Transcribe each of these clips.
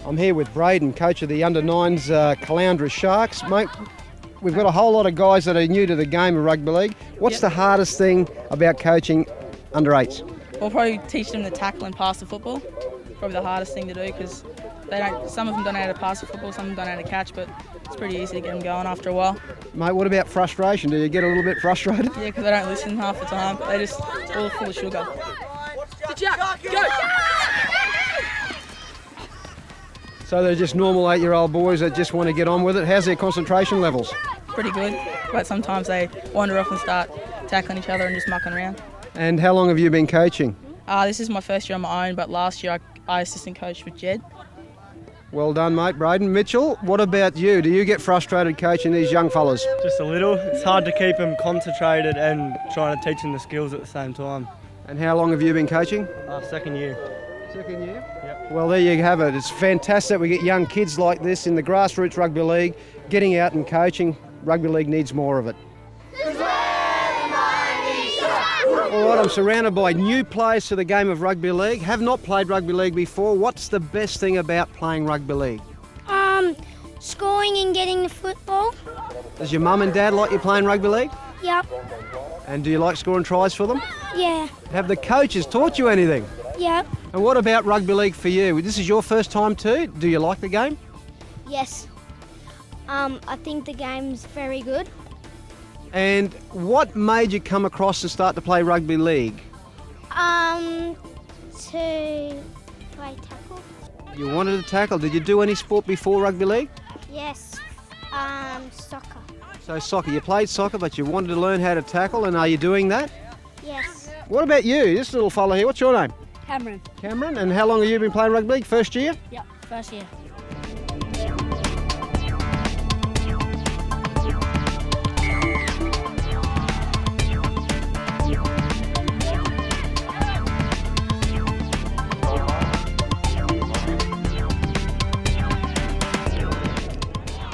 I'm here with Brayden, coach of the under-9s Caloundra Sharks. Mate, we've got a whole lot of guys that are new to the game of rugby league. What's the hardest thing about coaching under-8s? We'll probably teach them to tackle and pass the football. Probably the hardest thing to do because some of them don't know how to pass the football, some of them don't know how to catch, but it's pretty easy to get them going after a while. Mate, what about frustration? Do you get a little bit frustrated? Yeah, because they don't listen half the time. They just all full of sugar. Go! So they're just normal 8-year-old boys that just want to get on with it. How's their concentration levels? Pretty good, but sometimes they wander off and start tackling each other and just mucking around. And how long have you been coaching? This is my first year on my own, but last year I assistant coached with Jed. Well done, mate. Brayden. Mitchell, what about you? Do you get frustrated coaching these young fellas? Just a little. It's hard to keep them concentrated and trying to teach them the skills at the same time. And how long have you been coaching? Second year. Second year? Yep. Well, there you have it. It's fantastic we get young kids like this in the grassroots rugby league getting out and coaching. Rugby league needs more of it. All right, I'm surrounded by new players to the game of rugby league. Have not played rugby league before. What's the best thing about playing rugby league? Scoring and getting the football. Does your mum and dad like you playing rugby league? Yep. And do you like scoring tries for them? Yeah. Have the coaches taught you anything? Yep. And what about rugby league for you? This is your first time too. Do you like the game? Yes. I think the game's very good. And what made you come across and start to play rugby league? To play tackle. You wanted to tackle. Did you do any sport before rugby league? Yes. Soccer. So soccer. You played soccer, but you wanted to learn how to tackle, and are you doing that? Yes. What about you? This little fella here. What's your name? Cameron. Cameron. And how long have you been playing rugby league? First year? Yep, first year.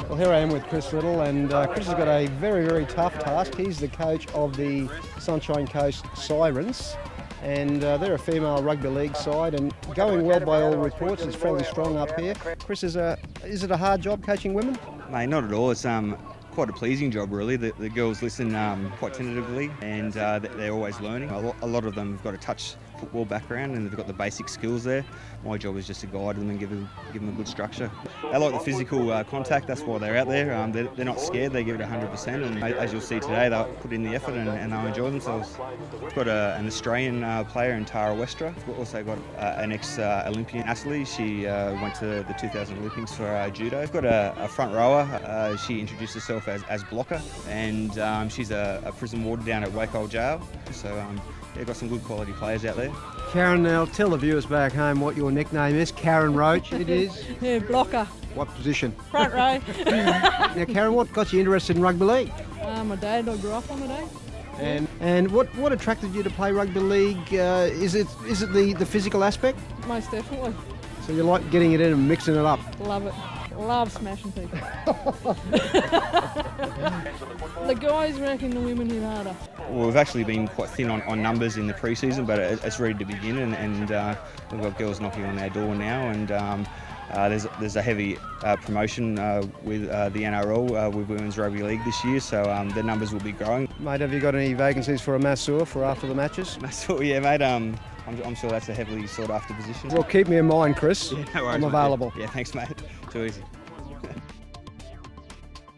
Well, here I am with Chris Little, and Chris has got a very, very tough task. He's the coach of the Sunshine Coast Sirens, and they're a female rugby league side, and going well by all reports. It's fairly strong up here. Chris, is it a hard job coaching women? Mate, not at all. It's quite a pleasing job, really. The girls listen quite tentatively, and they're always learning. A lot of them have got a touch football background and they've got the basic skills there. My job is just to guide them and give them a good structure. They like the physical contact, that's why they're out there. They're not scared, they give it 100%, and as you'll see today, they'll put in the effort and they'll enjoy themselves. We've got an Australian player in Tara Westra. We've also got an ex-Olympian athlete. She went to the 2000 Olympics for judo. We've got a front rower. She introduced herself as Blocker, and she's a prison warden down at Waco Jail. So yeah, got some good quality players out there. Karen, now tell the viewers back home what your nickname is. Karen Roach, it is? Yeah, blocker. What position? Front row. Now, Karen, what got you interested in rugby league? My dad, I grew up on the day. And what attracted you to play rugby league? Is it the physical aspect? Most definitely. So you like getting it in and mixing it up? Love it. Love smashing people. The guys reckon the women hit harder. Well, we've actually been quite thin on numbers in the pre-season, but it's ready to begin, and we've got girls knocking on our door now, and there's a heavy promotion with the NRL with Women's Rugby League this year, so the numbers will be growing. Mate, have you got any vacancies for a masseur for after the matches? Masseur, yeah, mate. I'm sure that's a heavily sought after position. Well, keep me in mind, Chris. Yeah, no worries, I'm mate. available. Yeah, thanks, mate. Too easy.